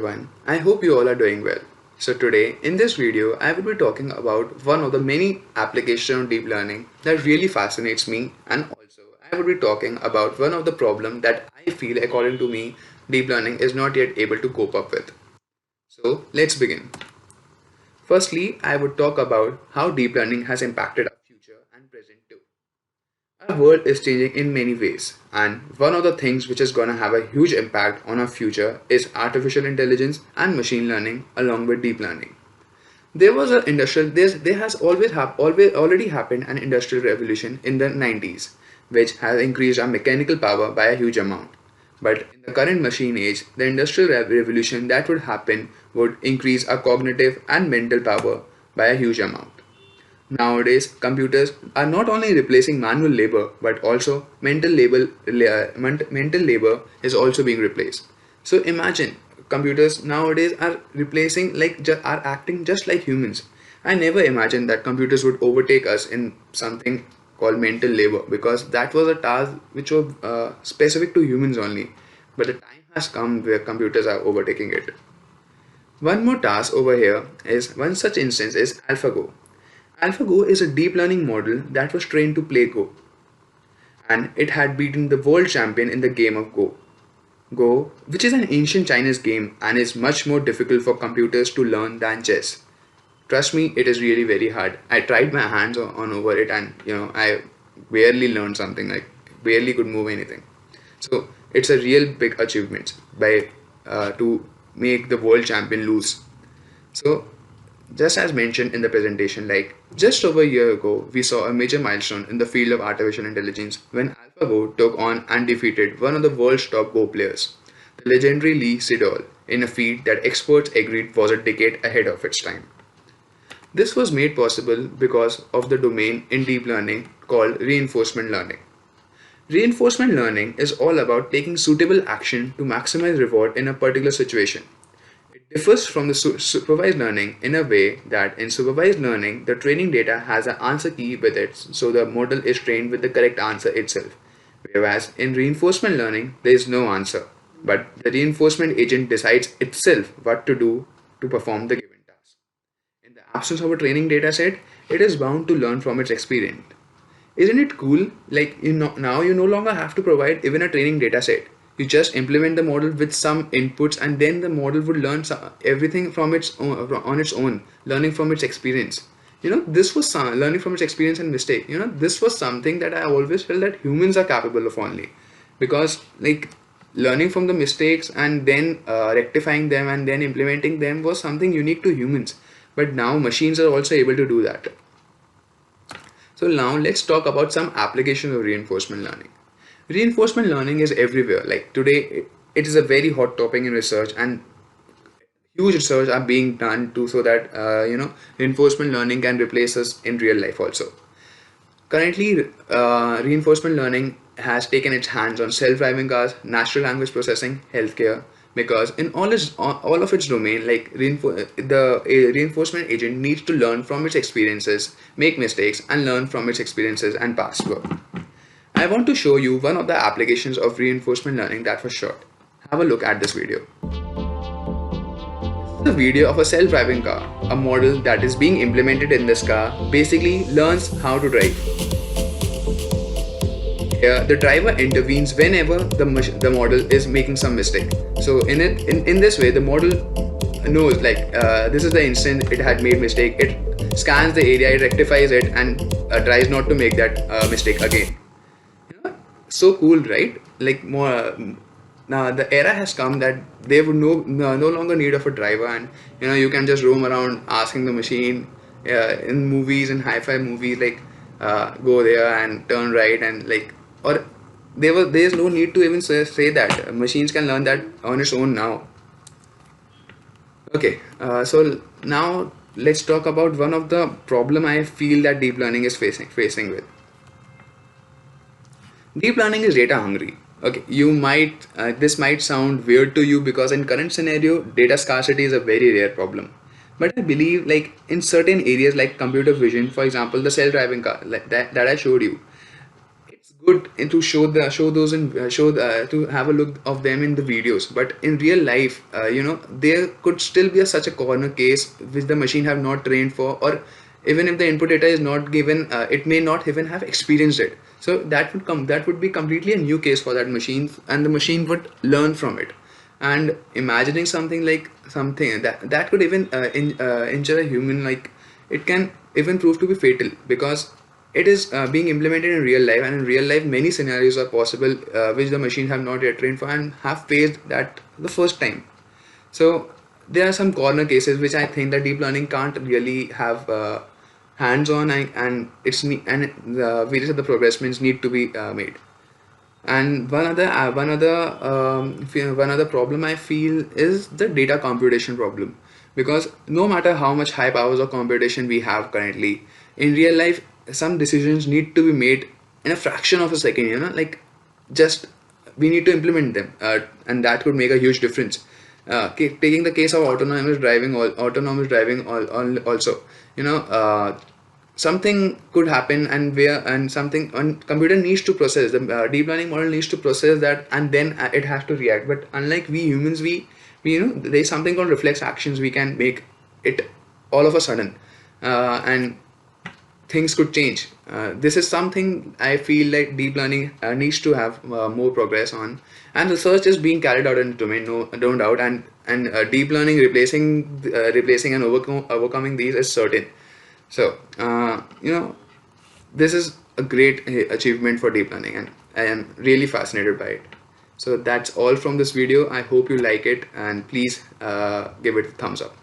everyone. I hope you all are doing well. So today in this video I will be talking about one of the many applications of deep learning that really fascinates me, and also I will be talking about one of the problems that I feel according to me deep learning is not yet able to cope up with. So let's begin. Firstly, I would talk about how deep learning has impacted our future and present too. Our world is changing in many ways, and one of the things which is going to have a huge impact on our future is artificial intelligence and machine learning along with deep learning. There was an industrial there has always already happened an industrial revolution in the 90s, which has increased our mechanical power by a huge amount. But in the current machine age, the industrial revolution that would happen would increase our cognitive and mental power by a huge amount. Nowadays, computers are not only replacing manual labor, but also mental labor is also being replaced. So imagine computers nowadays are replacing are acting just like humans. I never imagined that computers would overtake us in something called mental labor, because that was a task which was specific to humans only. But the time has come where computers are overtaking it. One more task over here is one such instance is AlphaGo. AlphaGo is a deep learning model that was trained to play Go, and it had beaten the world champion in the game of Go. Go, which is an ancient Chinese game and is much more difficult for computers to learn than chess. Trust me, it is really very hard. I tried my hands on over it, and I barely learned something, like barely could move anything. So it's a real big achievement by to make the world champion lose. So just as mentioned in the presentation, like just over a year ago, we saw a major milestone in the field of artificial intelligence when AlphaGo took on and defeated one of the world's top Go players, the legendary Lee Sedol, in a feat that experts agreed was a decade ahead of its time. This was made possible because of the domain in deep learning called reinforcement learning. Reinforcement learning is all about taking suitable action to maximize reward in a particular situation. It differs from the supervised learning in a way that in supervised learning, the training data has an answer key with it, so the model is trained with the correct answer itself. Whereas in reinforcement learning, there is no answer, but the reinforcement agent decides itself what to do to perform the given task. In the absence of a training data set, it is bound to learn from its experience. Isn't it cool? Like now you no longer have to provide even a training data set. You just implement the model with some inputs, and then the model would learn everything from its own, on its own, learning from its experience. This was learning from its experience and mistake. This was something that I always felt that humans are capable of only, because like learning from the mistakes and then rectifying them and then implementing them was something unique to humans. But now machines are also able to do that. So now let's talk about some applications of reinforcement learning. Reinforcement learning is everywhere. Like today, it is a very hot topic in research, and huge research are being done too, so that reinforcement learning can replace us in real life also. Currently, reinforcement learning has taken its hands on self-driving cars, natural language processing, healthcare, because in all of its domain, like a reinforcement agent needs to learn from its experiences, make mistakes, and learn from its experiences and past work. I want to show you one of the applications of reinforcement learning that was shot. Have a look at this video. This is a video of a self-driving car. A model that is being implemented in this car basically learns how to drive. Here, the driver intervenes whenever the model is making some mistake. So in this way, the model knows, like this is the instant it had made mistake. It scans the area, it rectifies it, and tries not to make that mistake again. So cool, right? Like more now the era has come that they would no longer need of a driver, and you can just roam around asking the machine. In movies and hi-fi movies, like go there and turn right, and like, or there's no need to even say that machines can learn that on its own now. Okay, so now let's talk about one of the problem I feel that deep learning is facing with. Deep learning is data hungry. Okay, this might sound weird to you, because in current scenario, data scarcity is a very rare problem. But I believe, like in certain areas like computer vision, for example, the self-driving car, like that I showed you, it's good to show those in show to have a look of them in the videos, but in real life, there could still be such a corner case which the machine have not trained for, or even if the input data is not given, it may not even have experienced it. So that would be completely a new case for that machine, and the machine would learn from it. And imagining something like something that could even injure a human, like it can even prove to be fatal, because it is being implemented in real life, and in real life many scenarios are possible which the machine have not yet trained for and have faced that the first time. So there are some corner cases which I think that deep learning can't really have hands on, and various other progressments need to be made. And one other problem I feel is the data computation problem, because no matter how much high powers of computation we have currently, in real life some decisions need to be made in a fraction of a second. Like, just we need to implement them, and that could make a huge difference. Taking the case of autonomous driving also, something could happen, and something on computer needs to process the deep learning model needs to process that, and then it has to react. But unlike we humans, we there's something called reflex actions. We can make it all of a sudden, and things could change. This is something I feel like deep learning needs to have more progress on, and research is being carried out in the domain, no doubt. And deep learning replacing and overcoming these is certain. So, this is a great achievement for deep learning, and I am really fascinated by it. So that's all from this video. I hope you like it, and please give it a thumbs up.